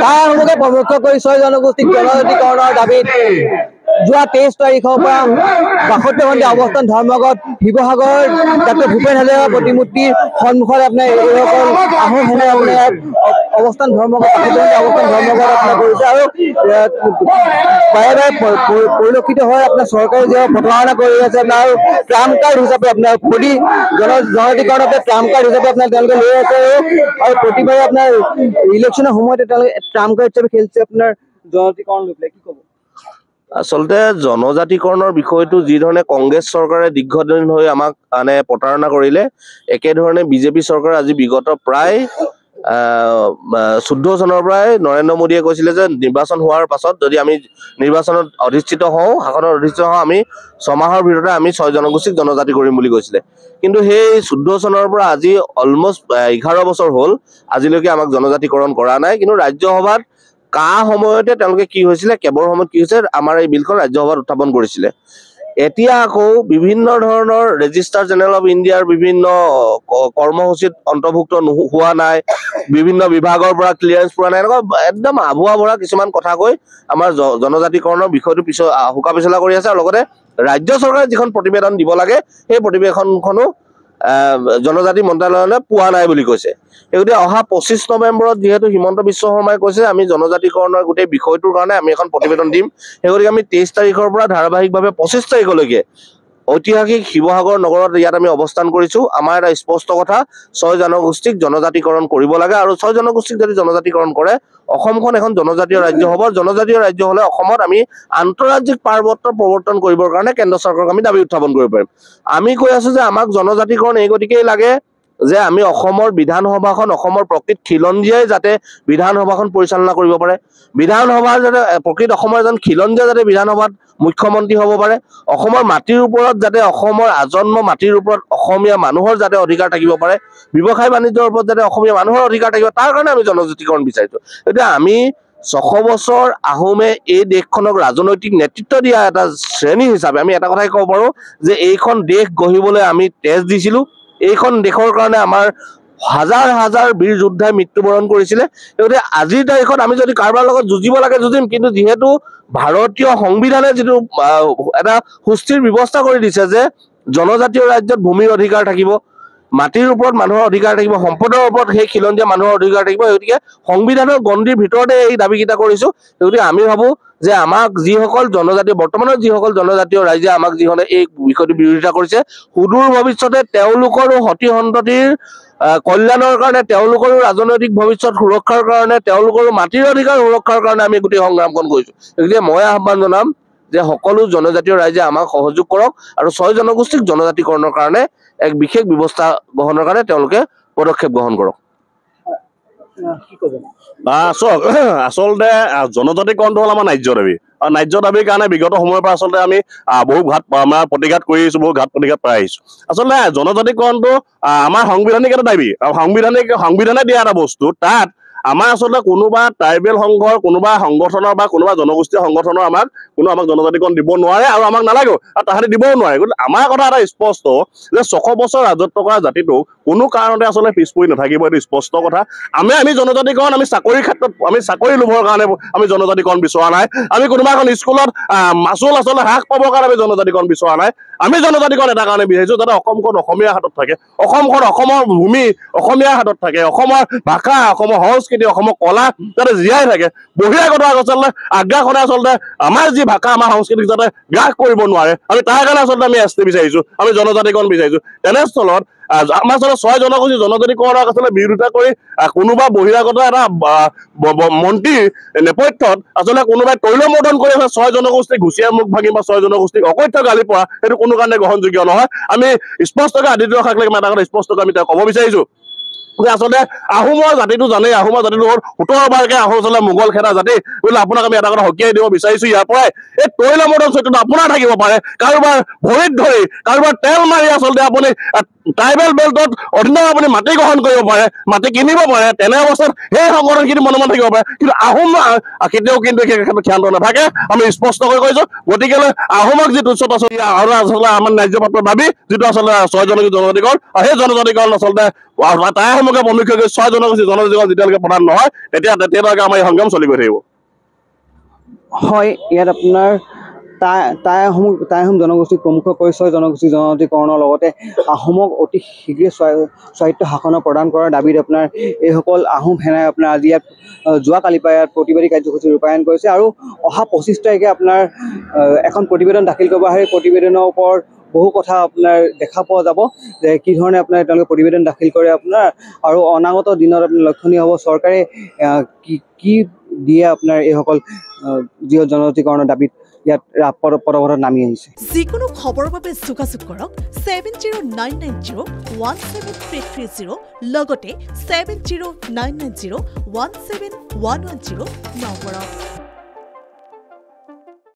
তাৰ সন্মুখে প্ৰমুখ কৰি 6 জনগোষ্ঠীক জনজাতিকৰণৰ দাবীত যোৱা 23 তাৰিখৰ পৰা 62 ঘণ্টা অৱস্থান ধৰ্মঘট শিৱসাগৰ ডক্টৰ ভূপেন হাজৰিকাৰ প্ৰতিমূৰ্তিৰ সন্মুখত আপোনাৰ এইসকল আহোম সেনাই আপোনাৰ অৱস্থান ধৰ্মঘট 62 ঘণ্টা অৱস্থান ধৰ্মঘট আপোনাৰ কৰিছে আৰু বাৰে পৰিলক্ষিত হয় আপোনাৰ চৰকাৰে যে প্ৰতাৰণা কৰি আছে আপোনাৰ আৰু ট্ৰাম্প কাৰ্ড হিচাপে আপোনাৰ প্ৰতি জনজাতিকৰণৰ ট্ৰাম্প কাৰ্ড হিচাপে আপোনাৰ তেওঁলোকে লৈ আছে আৰু প্ৰতিবাৰে আপোনাৰ ইলেকশ্যনৰ সময়তে তেওঁলোকে ট্ৰাম্প কাৰ্ড হিচাপে খেলিছে আপোনাৰ জনজাতিকৰণ লৈ পেলাই কি ক'ব? আচলতে জনজাতিকৰণৰ বিষয়টো যি ধৰণে কংগ্ৰেছ চৰকাৰে দীৰ্ঘদিন হৈ আমাক প্ৰতাৰণা কৰিলে, একেধৰণে বিজেপি চৰকাৰে আজি বিগত প্ৰায় 14 চনৰ পৰাই নৰেন্দ্ৰ মোদীয়ে কৈছিলে যে নিৰ্বাচন হোৱাৰ পাছত যদি আমি নিৰ্বাচনত অধিষ্ঠিত হওঁ, শাসনত অধিষ্ঠিত হওঁ, আমি 6 মাহৰ ভিতৰতে আমি 6 জনগোষ্ঠীক জনজাতি কৰিম বুলি কৈছিলে। কিন্তু সেই 14 চনৰ পৰা আজি অলমষ্ট 11 বছৰ হ'ল, আজিলৈকে আমাক জনজাতিকৰণ কৰা নাই। কিন্তু ৰাজ্যসভাত সময়তে তেওঁলোকে কি হৈছিলে, কেৱৰ সময়ত কি হৈছে, আমাৰ এই বিলখন ৰাজ্যসভাত উত্থাপন কৰিছিলে। এতিয়া আকৌ বিভিন্ন ধৰণৰ ৰেজিষ্টাৰ জেনেৰেল অফ ইণ্ডিয়াৰ বিভিন্ন কৰ্মসূচীত অন্তৰ্ভুক্ত হোৱা নাই, বিভিন্ন বিভাগৰ পৰা ক্লিয়াৰেন্স পোৱা নাই, এনেকুৱা একদম আভুৱা ভৰা কিছুমান কথা কৈ আমাৰ জনজাতিকৰণৰ বিষয়টো হুকা পিছলা কৰি আছে। আৰু লগতে ৰাজ্য চৰকাৰে যিখন প্ৰতিবেদন দিব লাগে সেই প্ৰতিবেদনখনো জনজাতি মন্ত্ৰালয়লৈ পোৱা নাই বুলি কৈছে। এই গতিকে অহা 25 নৱেম্বৰত যিহেতু হিমন্ত বিশ্ব শৰ্মাই কৈছে আমি জনজাতিকৰণৰ গোটেই বিষয়টোৰ কাৰণে আমি এখন প্ৰতিবেদন দিম, সেই গতিকে আমি 23 তাৰিখৰ পৰা ধাৰাবাহিকভাৱে 25 তাৰিখলৈকে ঐতিহাসিক শিৱসাগৰ নগৰত ইয়াত আমি অৱস্থান কৰিছো। আমাৰ এটা স্পষ্ট কথা, 6 জনগোষ্ঠীক জনজাতিকৰণ কৰিব লাগে আৰু 6 জনগোষ্ঠীক যদি জনজাতিকৰণ কৰে অসমখন এখন জনজাতীয় ৰাজ্য হ'ব। জনজাতীয় ৰাজ্য হ'লে অসমত আমি আন্তঃৰাজ্যিক পাৰ্বত্য প্ৰৱৰ্তন কৰিবৰ কাৰণে কেন্দ্ৰ চৰকাৰক আমি দাবী উত্থাপন কৰিব পাৰিম। আমি কৈ আছো যে আমাক জনজাতিকৰণ এই গতিকেই লাগে যে আমি অসমৰ বিধানসভাখন অসমৰ প্ৰকৃত খিলঞ্জীয়াই যাতে বিধানসভাখন পৰিচালনা কৰিব পাৰে, বিধানসভাৰ যাতে প্ৰকৃত অসমৰ এজন খিলঞ্জীয়া যাতে বিধানসভাত মুখ্যমন্ত্ৰী হ'ব পাৰে, অসমৰ মাটিৰ ওপৰত যাতে অসমৰ আজন্ম মাটিৰ ওপৰত অসমীয়া মানুহৰ যাতে অধিকাৰ থাকিব পাৰে, ব্যৱসায় বাণিজ্যৰ ওপৰত যাতে অসমীয়া মানুহৰ অধিকাৰ থাকিব, তাৰ কাৰণে আমি জনজাতিকৰণ বিচাৰিছো। এতিয়া আমি 600 বছৰ আহোমে এই দেশখনক ৰাজনৈতিক নেতৃত্ব দিয়া এটা শ্ৰেণী হিচাপে আমি এটা কথাই ক'ব পাৰো যে এইখন দেশ গঢ়িবলৈ আমি তেজ দিছিলো। এইখন দেশৰ কাৰণে আমাৰ হাজাৰ হাজাৰ বীৰ যোদ্ধাই মৃত্যুবৰণ কৰিছিলে। গতিকে আজিৰ তাৰিখত আমি যদি কাৰোবাৰ লগত যুঁজিব লাগে যুঁজিম, কিন্তু যিহেতু ভাৰতীয় সংবিধানে যিটো এটা সুস্থিৰ ব্যৱস্থা কৰি দিছে যে জনজাতীয় ৰাজ্যত ভূমিৰ অধিকাৰ থাকিব, মাটিৰ ওপৰত মানুহৰ অধিকাৰ থাকিব, সম্পদৰ ওপৰত সেই খিলঞ্জীয়া মানুহৰ অধিকাৰ থাকিব, গতিকে সংবিধানৰ গণ্ডিৰ ভিতৰতে এই দাবীকেইটা কৰিছো। গতিকে আমি ভাবো যে আমাক যিসকল জনজাতীয় বৰ্তমানৰ যিসকল জনজাতীয় ৰাইজে আমাক যিসকলে এই বিষয়টো বিৰোধিতা কৰিছে, সুদূৰ ভৱিষ্যতে তেওঁলোকৰো সতি সন্ততিৰ কল্যাণৰ কাৰণে, তেওঁলোকৰো ৰাজনৈতিক ভৱিষ্যত সুৰক্ষাৰ কাৰণে, তেওঁলোকৰো মাটিৰ অধিকাৰ সুৰক্ষাৰ কাৰণে আমি গোটেই সংগ্ৰামখন কৰিছো। গতিকে মই আহ্বান জনাম যে সকলো জনজাতীয় ৰাইজে আমাক সহযোগ কৰক আৰু 6 জনগোষ্ঠীক জনজাতিকৰণৰ কাৰণে এক বিশেষ ব্যৱস্থা গ্ৰহণৰ কাৰণে তেওঁলোকে পদক্ষেপ গ্ৰহণ কৰক। চাওক, আচলতে জনজাতিকৰণটো হ'ল আমাৰ ন্যায্য দাবী আৰু ন্যায্য দাবীৰ কাৰণে বিগত সময়ৰ পৰা আচলতে আমি বহু আমাৰ প্ৰতিঘাত কৰি আহিছো, বহু প্ৰতিঘাত পাই আহিছো। আচলতে জনজাতিকৰণটো আমাৰ সাংবিধানিক এটা দাবী আৰু সংবিধানে দিয়া এটা বস্তু। তাত আমাৰ আচলতে কোনোবা ট্ৰাইবেল সংঘৰ কোনোবা সংগঠনৰ বা কোনোবা জনগোষ্ঠীয় সংগঠনৰ আমাক জনজাতিকৰণ দিব নোৱাৰে আৰু আমাক নালাগেও আৰু তাহাঁতি দিবও নোৱাৰে। গতিকে আমাৰ কথা এটা স্পষ্ট যে 600 বছৰ ৰাজত্ব কৰা জাতিটো কোনো কাৰণতে আচলতে পিছ পৰি নাথাকিব, এইটো স্পষ্ট কথা। আমি জনজাতিকৰণ আমি চাকৰিৰ ক্ষেত্ৰত আমি চাকৰি লোভৰ কাৰণে আমি জনজাতিকৰণ বিচৰা নাই, আমি কোনোবা এখন স্কুলত মাচুল আচলতে হ্ৰাস পাবৰ কাৰণে আমি জনজাতিকৰণ বিচৰা নাই। আমি জনজাতিকৰণ এটা কাৰণে বিচাৰিছো যাতে অসমখন অসমীয়াৰ হাতত থাকে, অসমখন অসমৰ ভূমি অসমীয়াৰ হাতত থাকে, অসমৰ ভাষা অসমৰ সংস্কৃতি অসমৰ কলা যাতে জীয়াই থাকে। বহিৰাগত আচলতে আগ্ৰাসনে আচলতে আমাৰ যি ভাষা আমাৰ সংস্কৃতিক যাতে গ্ৰাস কৰিব নোৱাৰে, আমি তাৰ কাৰণে আচলতে আমি এছটি বিচাৰিছো, আমি জনজাতিকৰণ বিচাৰিছো। তেনেস্থলত আমাৰ আচলতে 6 জনগোষ্ঠী জনজাতিকৰণক আচলতে বিৰোধিতা কৰি কোনোবা বহিৰাগত এটা মন্ত্ৰীৰ নেপথ্যত আচলতে কোনোবাই তৈলমৰ্দন কৰি 6 জনগোষ্ঠীক ঘুচিয়াই মুখ ভাগি বা 6 জনগোষ্ঠীক অকথ্য গালি পৰা সেইটো কোনো কাৰণে গ্ৰহণযোগ্য নহয়। আমি স্পষ্টকৈ আদিত্য ৰখাক এটা কথা স্পষ্টকৈ আমি ক'ব বিচাৰিছো যে আচলতে আহোমৰ জাতিটো জানেই, আহোমৰ জাতিটো হ'ল 17 বাৰকে আচলতে মোগল খেদা জাতি। বোলে আপোনাক আমি এটা কথা সকীয়াই দিব বিচাৰিছো, ইয়াৰ পৰাই এই তৈলমৰ্দন চৰিত্ৰটো আপোনাৰ থাকিব পাৰে, কাৰোবাৰ ভৰিত ধৰি কাৰোবাৰ তেল মাৰি আচলতে আপুনি ট্ৰাইবেল বেল্টত অধীনত আপুনি মাটি গ্ৰহণ কৰিব পাৰে, মাটি কিনিব পাৰে, তেনে অৱস্থাত সেই সংগঠনখিনি মনে থাকিব পাৰে। কিন্তু আহোম কেতিয়াও কিন্তু সেই ক্ষেত্ৰত ক্ষান্ত নাথাকে, আমি স্পষ্টকৈ কৈছো। গতিকে আহোমক যিটো উচ্চত আচলতে আচলতে আমাৰ ন্যায্য পাত্ৰ দাবী যিটো আচলতে 6 জনগোষ্ঠী জনজাতিকৰণ, সেই জনজাতিকৰণ আচলতে তাই মুখে প্ৰমুখ্য কৰি 6 জনগোষ্ঠী জনজাতিকৰণ যেতিয়ালৈকে প্ৰদান নহয় তেতিয়ালৈকে আমাৰ এই সংগ্ৰাম চলি গৈ থাকিব। হয়, ইয়াত আপোনাৰ টাই আহোম জনগোষ্ঠীক প্ৰমুখ কৰি 6 জনগোষ্ঠী জনজাতিকৰণৰ লগতে আহোমক অতি শীঘ্ৰে স্বায়ত্ব শাসনৰ প্ৰদান কৰাৰ দাবীত আপোনাৰ এইসকল আহোম সেনাই আপোনাৰ আজি ইয়াত যোৱাকালিৰ পৰা ইয়াত প্ৰতিবাদী কাৰ্যসূচী ৰূপায়ণ কৰিছে আৰু অহা 25 তাৰিখে আপোনাৰ এখন প্ৰতিবেদন দাখিল কৰিব। সেই প্ৰতিবেদনৰ ওপৰত বহু কথা আপোনাৰ দেখা পোৱা যাব যে কি ধৰণে আপোনাৰ তেওঁলোকে প্ৰতিবেদন দাখিল কৰে আপোনাৰ আৰু অনাগত দিনত আপোনাৰ লক্ষণীয় হ'ব চৰকাৰে কি দিয়ে আপোনাৰ এইসকল যি জনজাতিকৰণৰ দাবীত ইয়াত পদপথত নামি আহিছে। যিকোনো খবৰৰ বাবে যোগাযোগ কৰক 7099017330 লগতে 7099017110 নম্বৰত।